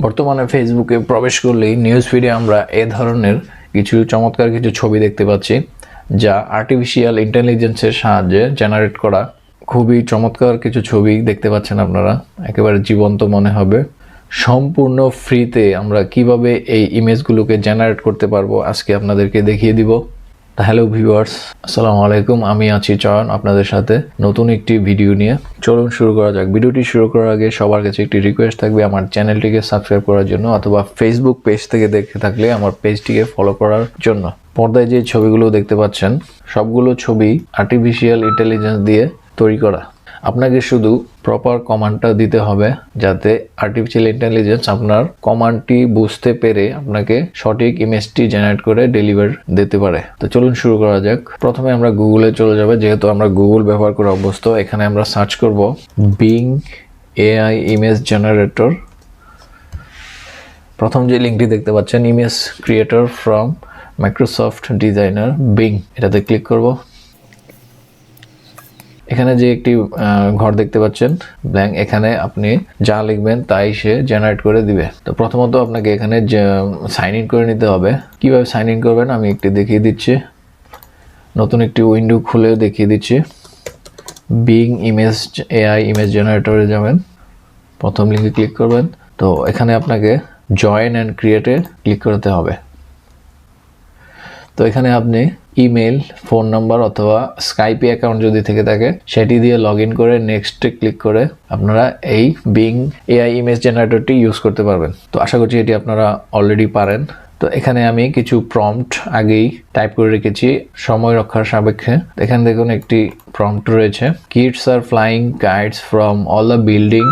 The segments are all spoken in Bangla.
বর্তমানে ফেসবুকে প্রবেশ করলেই নিউজ ফিডে আমরা এ ধরনের কিছু চমৎকার কিছু ছবি দেখতে পাচ্ছি, যা আর্টিফিশিয়াল ইন্টেলিজেন্সের সাহায্যে জেনারেট করা। খুবই চমৎকার কিছু ছবি দেখতে পাচ্ছেন আপনারা, একেবারে জীবন্ত মনে হবে। সম্পূর্ণ ফ্রিতে আমরা কিভাবে এই ইমেজগুলোকে জেনারেট করতে পারবো আজকে আপনাদেরকে দেখিয়ে দিব। হ্যালো ভিউয়ার্স, আসসালামু আলাইকুম। আমি আছি চয়ন আপনাদের সাথে নতুন একটি ভিডিও নিয়ে। চলুন শুরু করা যাক। ভিডিওটি শুরু করার আগে সবার কাছে একটি রিকোয়েস্ট থাকবে আমার চ্যানেলটিকে সাবস্ক্রাইব করার জন্য, অথবা ফেসবুক পেজ থেকে দেখে থাকলে আমার পেজটিকে ফলো করার জন্য। পর্দায় যে ছবিগুলো দেখতে পাচ্ছেন সবগুলো ছবি আর্টিফিশিয়াল ইন্টেলিজেন্স দিয়ে তৈরি করা। আপনাকে শুধু প্রপার কমান্ডটা দিতে হবে, যাতে আর্টিফিশিয়াল ইন্টেলিজেন্স আপনার কমান্ডটি বুঝতে পেরে আপনাকে সঠিক ইমেজটি জেনারেট করে ডেলিভার দিতে পারে। তো চলুন শুরু করা যাক। প্রথমে আমরা গুগলে চলে যাব, যেহেতু আমরা গুগল ব্যবহার করে অভ্যস্ত। এখানে আমরা সার্চ করব বিং এআই ইমেজ জেনারেটর। প্রথম যে লিঙ্কটি দেখতে পাচ্ছেন, image creator from Microsoft designer being, এটাতে ক্লিক করব। এখানে যে একটি ঘর দেখতে পাচ্ছেন ব্ল্যাঙ্ক, এখানে আপনি যা লিখবেন তাই সে জেনারেট করে দিবে। তো প্রথমত আপনাকে এখানে সাইন ইন করে নিতে হবে। কিভাবে সাইন ইন করবেন আমি একটু দেখিয়ে দিচ্ছি। নতুন একটি উইন্ডো খুলে দেখিয়ে দিচ্ছি। বিং ইমেজ এআই ইমেজ জেনারেটরে যাবেন, প্রথম লিঙ্কে ক্লিক করবেন। তো এখানে আপনাকে জয়েন অ্যান্ড ক্রিয়েটে ক্লিক করতে হবে। তো এখানে আপনি ইমেল, ফোন নাম্বার অথবা স্কাইপে অ্যাকাউন্ট যদি থেকে থাকে সেটি দিয়ে লগ ইন করে নেক্সটে ক্লিক করে আপনারা এই বিং এআই ইমেজ জেনারেটরটি ইউজ করতে পারবেন। তো আশা করছি এটি আপনারা অলরেডি পারেন। তো এখানে আমি কিছু প্রম্পট আগেই টাইপ করে রেখেছি সময় রক্ষার সাপেক্ষে। এখানে দেখুন একটি প্রম্পট রয়েছে, kids are flying kites from all the building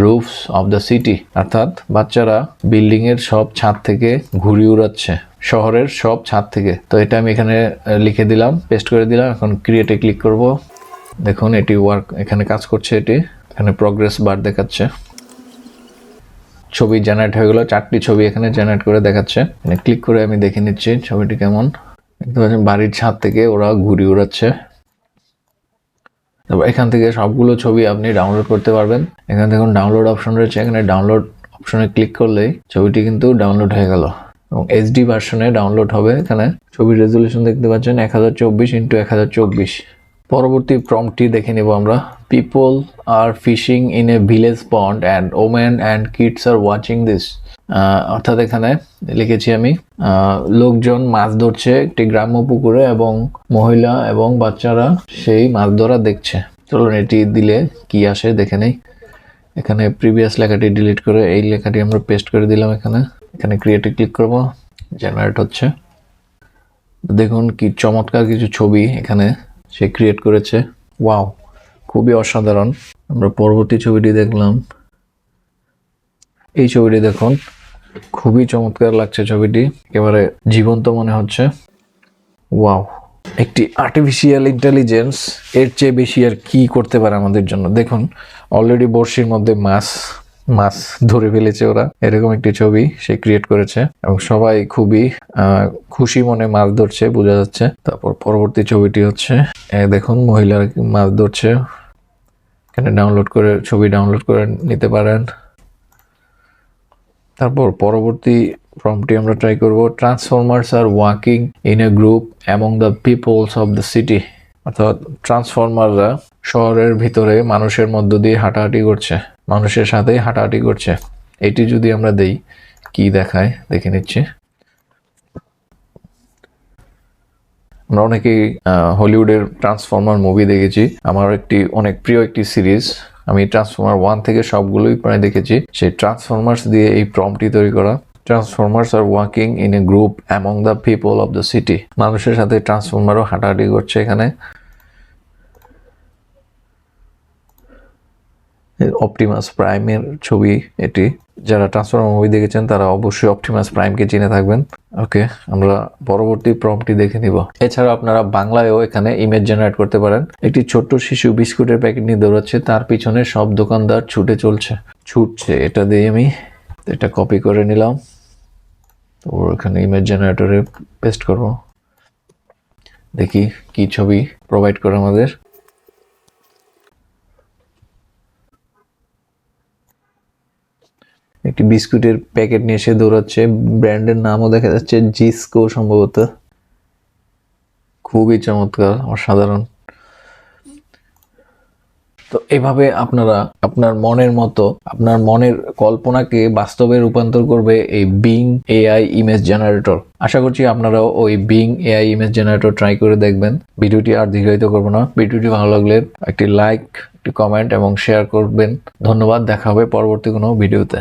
roofs of the city, অর্থাৎ বাচ্চারা বিল্ডিং এর সব ছাদ থেকে ঘুড়ি উড়াচ্ছে, শহরের সব ছাদ থেকে। তো এটা আমি এখানে লিখে দিলাম, পেস্ট করে দিলাম। এখন ক্রিয়েটে ক্লিক করব। দেখুন এটি এখানে কাজ করছে। এটি এখানে প্রগ্রেস বার দেখাচ্ছে। ছবি জেনারেট হয়ে গেল, 4টি ছবি এখানে জেনারেট করে দেখাচ্ছে। এখানে ক্লিক করে আমি দেখে নিচ্ছি ছবিটি কেমন। দেখতে পাচ্ছেন বাড়ির ছাদ থেকে ওরা ঘুড়ি উড়াচ্ছে। তারপর এখান থেকে সবগুলো ছবি আপনি ডাউনলোড করতে পারবেন। এখানে দেখুন ডাউনলোড অপশন রয়েছে, এখানে ডাউনলোড অপশনে ক্লিক করলেই ছবিটি কিন্তু ডাউনলোড হয়ে গেল এবং এইচডি ভার্সনে ডাউনলোড হবে। এখানে ছবির রেজলিউশন দেখতে পাচ্ছেন 1024x1024। পরবর্তী প্রম্পটটি দেখে নেব আমরা। People are fishing in a village pond and women and kids are watching this. অর্থাৎ এখানে লিখেছি আমি, লোকজন মাছ ধরছে একটি গ্রাম্য পুকুরে এবং মহিলা এবং বাচ্চারা সেই মাছ ধরা দেখছে। চলুন এটি দিলে কি আসে দেখে নেই। এখানে প্রিভিয়াস লেখাটি ডিলিট করে এই লেখাটি আমরা পেস্ট করে দিলাম। এখানে ক্রিয়েটে ক্লিক করব, জেনারেট হচ্ছে। দেখুন কি চমৎকার কিছু ছবি এখানে সে ক্রিয়েট করেছে। ওয়াও, খুবই অসাধারণ। আমরা পরবর্তী ছবিটি দেখলাম। এই ছবিটি দেখুন, খুবই চমৎকার লাগছে ছবিটি, একেবারে জীবন্ত মনে হচ্ছে। ওয়াও, একটি আর্টিফিশিয়াল ইন্টেলিজেন্স এর চেয়ে বেশি আর কি করতে পারে আমাদের জন্য। দেখুন অলরেডি বড়শির মধ্যে মাছ ধরে ফেলেছে ওরা, এরকম একটি ছবি সে ক্রিয়েট করেছে এবং সবাই খুবই খুশি মনে মাছ ধরছে বোঝা যাচ্ছে। তারপর পরবর্তী ছবিটি হচ্ছে, দেখুন মহিলার মাছ ধরছে। এখানে ছবি ডাউনলোড করে নিতে পারেন। তারপর পরবর্তী প্রম্পটটি আমরা ট্রাই করব। Transformers are walking in a group among the peoples of the city, অর্থাৎ ট্রান্সফরমাররা শহরের ভিতরে মানুষের মধ্য দিয়ে হাঁটাহাঁটি করছে, মানুষের সাথে হাঁটাহাঁটি করছে। এটি যদি আমরা দেই কি দেখায় দেখে নিচ্ছি। আমরা অনেকেই হলিউডের ট্রান্সফরমার মুভি দেখেছি। আমার অনেক প্রিয় একটি সিরিজ, আমি ট্রান্সফরমার 1 থেকে সবগুলোই প্রায় দেখেছি। সেই ট্রান্সফরমার্স দিয়ে এই প্রম্পটটি তৈরি করা। Transformers are walking in a group among the people of the city, মানুষের সাথে ট্রান্সফরমারও হাঁটাহাঁটি করছে। এখানে অপটিমাস প্রাইমের ছবি এটি। যারা ট্রান্সফরমার মুভি দেখেছেন তারা অবশ্যই অপটিমাস প্রাইমকে চিনে থাকবেন। ওকে, আমরা পরবর্তী প্রম্পটটি দেখে নিব। এছাড়া আপনারা বাংলায়ও এখানে ইমেজ জেনারেট করতে পারেন। একটি ছোট্ট শিশু বিস্কুটের প্যাকেট নিয়ে দৌড়াচ্ছে, তার পিছনে সব দোকানদার ছুটছে। এটা দিয়ে আমি এটা কপি করে নিলাম, তো এখানে ইমেজ জেনারেটরে পেস্ট করব। দেখি কি ছবি প্রোভাইড করে আমাদের। একটি বিস্কুটের প্যাকেট নিয়ে সে দৌড়াচ্ছে, ব্র্যান্ডের নামও দেখা যাচ্ছে জিসকো সম্ভবত। খুবই চমৎকার, অসাধারণ। তো এভাবে আপনারা আপনার মনের মতো আপনার মনের কল্পনাকে বাস্তবে রূপান্তর করবে এই বিং এআই ইমেজ জেনারেটর। আশা করছি আপনারাও ওই being AI image generator try করে দেখবেন। ভিডিওটি আর দীর্ঘায়িত করবো না। ভিডিওটি ভালো লাগলে একটি লাইক, একটি কমেন্ট এবং শেয়ার করবেন। ধন্যবাদ। দেখা হবে পরবর্তী কোনো ভিডিওতে।